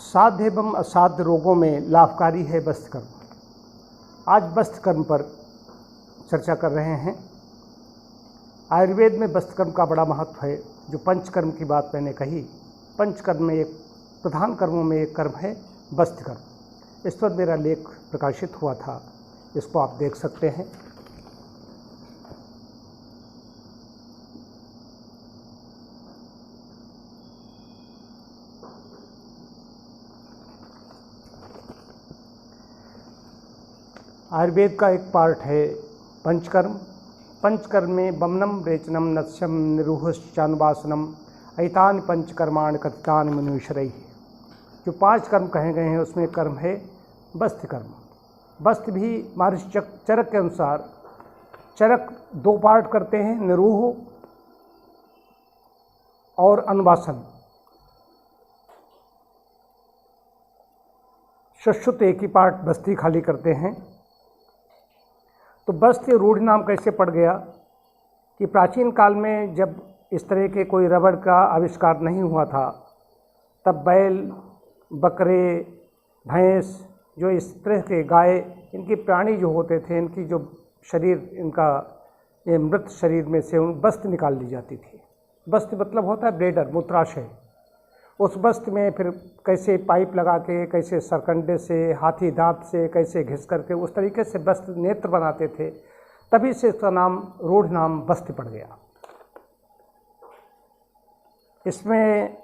साध्य एवं असाध्य रोगों में लाभकारी है बस्त्र कर्म। आज बस्त्र कर्म पर चर्चा कर रहे हैं। आयुर्वेद में बस्त्र कर्म का बड़ा महत्व है। जो पंचकर्म की बात मैंने कही, पंचकर्म में एक प्रधान कर्मों में एक कर्म है बस्त्र कर्म। इस पर मेरा लेख प्रकाशित हुआ था, इसको आप देख सकते हैं। आयुर्वेद का एक पार्ट है पंचकर्म। पंचकर्म में बमनम रेचनम नत्स्यम निरूहश्चानुवासनम ऐतानि पंचकर्माणि कथितानि मनुष्यरैः। जो 5 कर्म कहे गए हैं उसमें कर्म है बस्त्र कर्म। बस्त्र भी महर्षि चरक के अनुसार चरक 2 पार्ट करते हैं, निरूह और अनुवासन। सुश्रुत एक ही पार्ट बस्ती खाली करते हैं। तो बस्त्र रूढ़ नाम कैसे पड़ गया कि प्राचीन काल में जब इस तरह के कोई रबड़ का आविष्कार नहीं हुआ था, तब बैल, बकरे, भैंस, जो इस तरह के गाय, इनके प्राणी जो होते थे, इनकी जो शरीर, इनका ये मृत शरीर में से बस्त्र निकाल ली जाती थी। बस्त्र मतलब होता है ब्लेडर, मूत्राशय। उस बस्त्र में फिर कैसे पाइप लगा के, कैसे सरकंडे से, हाथी दांत से कैसे घिस करके उस तरीके से बस्त्र नेत्र बनाते थे। तभी से इसका नाम, रूढ़ नाम बस्त्र पड़ गया। इसमें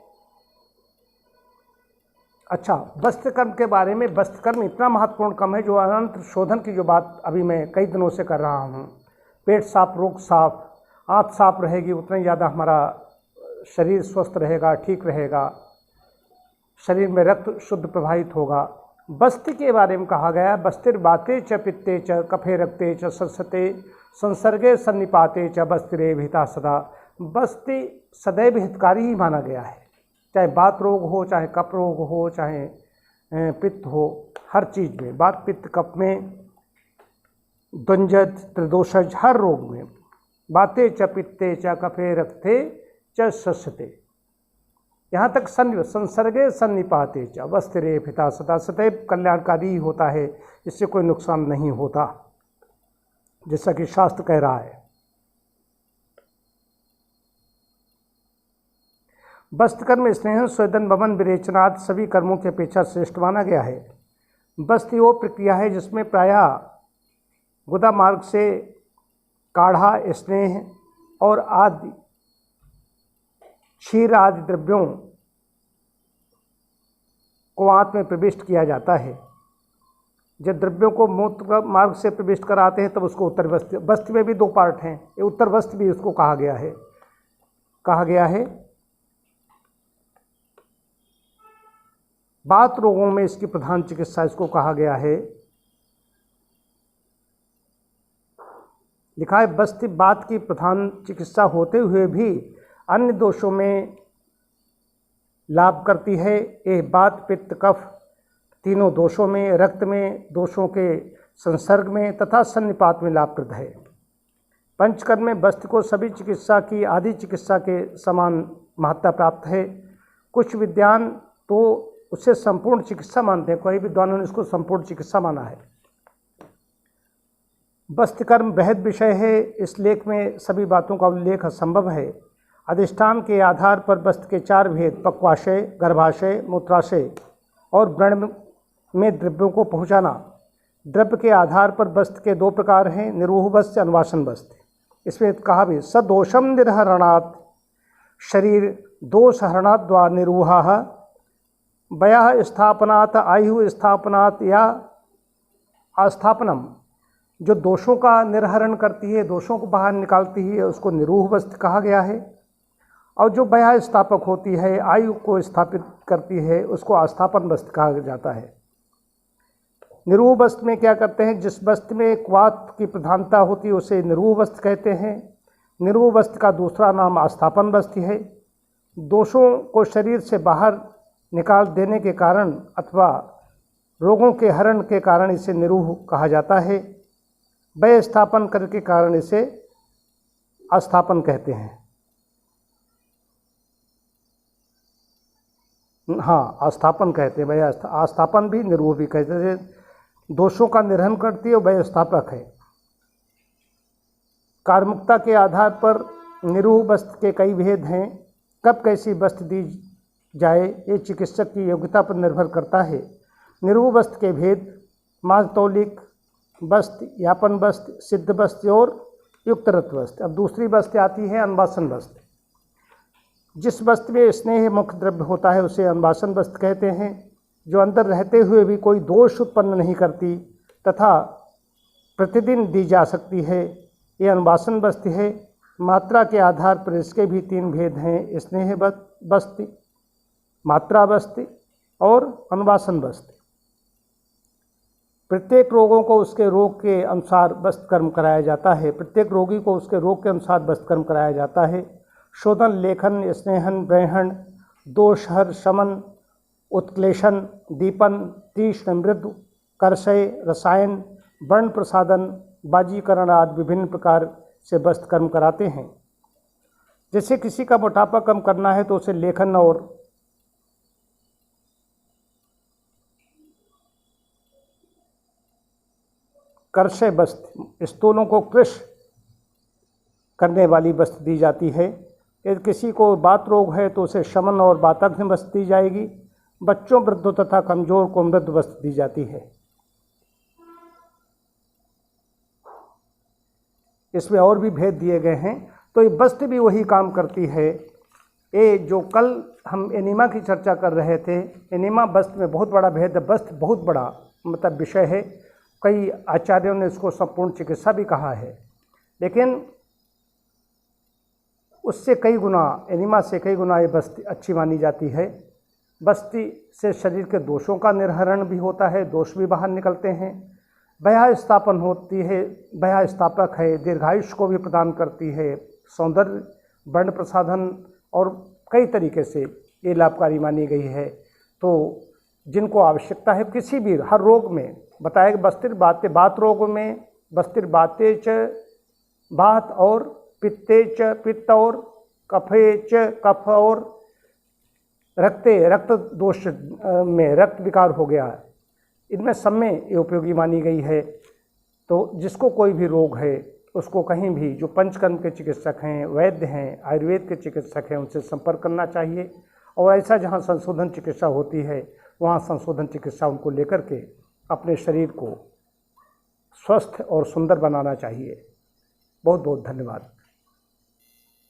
अच्छा, वस्त्र कर्म के बारे में, वस्त्र कर्म इतना महत्वपूर्ण कर्म है जो अनंत शोधन की जो बात अभी मैं कई दिनों से कर रहा हूँ। पेट साफ, रोग साफ, आँत साफ रहेगी, उतना ही ज़्यादा हमारा शरीर स्वस्थ रहेगा, ठीक रहेगा, शरीर में रक्त शुद्ध प्रवाहित होगा। बस्त्र के बारे में कहा गया, बस्तिर बाते च पित्ते च कफे रक्ते च सस्ते संसर्गे सन्निपाते च बस्त्रे हिता सदा। बस्त्र सदैव हितकारी ही माना गया है, चाहे बात रोग हो, चाहे कफ रोग हो, चाहे पित्त हो, हर चीज़ में, बात पित्त कफ में, द्वंजत त्रिदोषज, हर रोग में बाते च पित्ते च कफे रक्ते च सस्ते। यहाँ तक संसर्गे सन्निपाते च वस्त्रे पिता सदा। सदैव कल्याणकारी ही होता है, इससे कोई नुकसान नहीं होता, जैसा कि शास्त्र कह रहा है। बस्त्र कर्म स्नेह स्वेदन बमन विरेचनाद सभी कर्मों की अपेक्षा श्रेष्ठ माना गया है। बस्त्र वो प्रक्रिया है जिसमें प्रायः गुदा मार्ग से काढ़ा, स्नेह और आदि क्षीर आदि द्रव्यों को आंत में प्रविष्ट किया जाता है। जब द्रव्यों को मूत्र मार्ग से प्रविष्ट कराते हैं तब उसको उत्तर वस्त्र। वस्त्र में भी 2 पार्ट हैं, ये उत्तर वस्त्र भी उसको कहा गया है। बात रोगों में इसकी प्रधान चिकित्सा इसको कहा गया है। लिखा है, बस्त्र बात की प्रधान चिकित्सा होते हुए भी अन्य दोषों में लाभ करती है। ये बात, पित्त, कफ तीनों दोषों में, रक्त में, दोषों के संसर्ग में तथा सन्निपात में लाभप्रद है। पंचकर्म में बस्त्र को सभी चिकित्सा की आदि चिकित्सा के समान महत्ता प्राप्त है। कुछ विद्वान तो उसे संपूर्ण चिकित्सा मानते हैं, कोई विद्वानों ने इसको संपूर्ण चिकित्सा माना है। बस्त्र कर्म बृहद विषय है, इस लेख में सभी बातों का उल्लेख असंभव है। अधिष्ठान के आधार पर बस्त्र के 4 भेद, पक्वाशय, गर्भाशय, मूत्राशय और व्रण में द्रव्यों को पहुँचाना। द्रव्य के आधार पर बस्त्र के 2 प्रकार हैं, निरूह बस्त्र, अनुवासन बस्त्र। इसमें कहा भी, सदोषम निर्हरणात् शरीर दोष हरणात् द्वा निरूहाः वयः स्थापनात् आयु स्थापनात् या आस्थापनम। जो दोषों का निर्हरण करती है, दोषों को बाहर निकालती है, उसको निरूह बस्त्र कहा गया है। और जो वयः स्थापक होती है, आयु को स्थापित करती है, उसको आस्थापन वस्त्र कहा जाता है। निरूह वस्त्र में क्या करते हैं, जिस वस्त्र में क्वाथ की प्रधानता होती है उसे निरूह वस्त्र कहते हैं। निरूह वस्त्र का दूसरा नाम आस्थापन वस्त्र है। दोषों को शरीर से बाहर निकाल देने के कारण अथवा रोगों के हरण के कारण इसे निरूह कहा जाता है। वय स्थापन करने के कारण इसे आस्थापन कहते हैं। निरूह बस्त्र में क्या करते हैं, जिस वस्त्र में क्वाथ की प्रधानता होती है उसे निरूह वस्त्र कहते हैं। दोषों को शरीर से बाहर निकाल देने के कारण अथवा रोगों के हरण के कारण इसे निरूह कहा जाता है। वय स्थापन करने के कारण इसे आस्थापन कहते हैं। हाँ, आस्थापन कहते हैं। वह आस्थापन भी, निरूह भी कहते हैं। दोषों का निर्हरण करती है, वह स्थापक है। कार्मुकता के आधार पर निरूह वस्त्र के कई भेद हैं। कब कैसी वस्त्र दी जाए ये चिकित्सक की योग्यता पर निर्भर करता है। निरूह वस्त्र के भेद माजतौलिक वस्त्र, यापन वस्त्र, सिद्ध वस्त्र और युक्तरत वस्त्र। अब दूसरी वस्त्र आती है अनवासन वस्त्र। जिस वस्त्र में स्नेह मुख्य द्रव्य होता है उसे अनवासन वस्त्र कहते हैं, जो अंदर रहते हुए भी कोई दोष उत्पन्न नहीं करती तथा प्रतिदिन दी जा सकती है, ये अनवासन वस्त्र है। मात्रा के आधार पर इसके भी 3 भेद हैं: स्नेह वस्त्र, मात्रा वस्त्र और अनवासन वस्त्र। प्रत्येक रोगों को उसके रोग के अनुसार वस्त्र कर्म कराया जाता है। प्रत्येक रोगी को उसके रोग के अनुसार वस्त्र कर्म कराया जाता है। शोधन, लेखन, स्नेहन, ग्रहण, दोषहर, शमन, उत्क्लेशन, दीपन, तीक्ष्ण, मृदु, करशय, रसायन, वर्ण प्रसादन, बाजीकरण आदि विभिन्न प्रकार से वस्त्र कर्म कराते हैं। जैसे किसी का मोटापा कम करना है तो उसे लेखन और करशय वस्त्र, स्थूलों को कृश करने वाली वस्त्र दी जाती है। यदि किसी को बात रोग है तो उसे शमन और वाताग्नि वस्त्र दी जाएगी। बच्चों, वृद्धों तथा कमजोर को मृद वस्त्र दी जाती है। इसमें और भी भेद दिए गए हैं। तो ये वस्त्र भी वही काम करती है। ये जो कल हम एनीमा की चर्चा कर रहे थे, एनीमा वस्त्र में बहुत बड़ा भेद है। वस्त्र बहुत बड़ा मतलब विषय है। कई आचार्यों ने इसको संपूर्ण चिकित्सा भी कहा है, लेकिन उससे कई गुना, एनीमा से कई गुना ये वस्त्र अच्छी मानी जाती है। वस्त्र से शरीर के दोषों का निर्हरण भी होता है, दोष भी बाहर निकलते हैं। वह स्थापन होती है, वह स्थापक है, दीर्घायुष्य को भी प्रदान करती है, सौंदर्य, वर्ण प्रसाधन और कई तरीके से ये लाभकारी मानी गई है। तो जिनको आवश्यकता है किसी भी हर रोग में बताया कि वस्त्र बातें, बात रोग में वस्त्र बातें च बात और पित्ते च पित्त और कफे च कफ और रक्ते रक्त दोष में रक्त विकार हो गया, इनमें सब में ये उपयोगी मानी गई है। तो जिसको कोई भी रोग है उसको कहीं भी जो पंचकर्म के चिकित्सक हैं, वैद्य हैं, आयुर्वेद के चिकित्सक हैं, उनसे संपर्क करना चाहिए। और ऐसा जहाँ संशोधन चिकित्सा होती है वहाँ संशोधन चिकित्सा उनको लेकर के अपने शरीर को स्वस्थ और सुंदर बनाना चाहिए। बहुत बहुत धन्यवाद।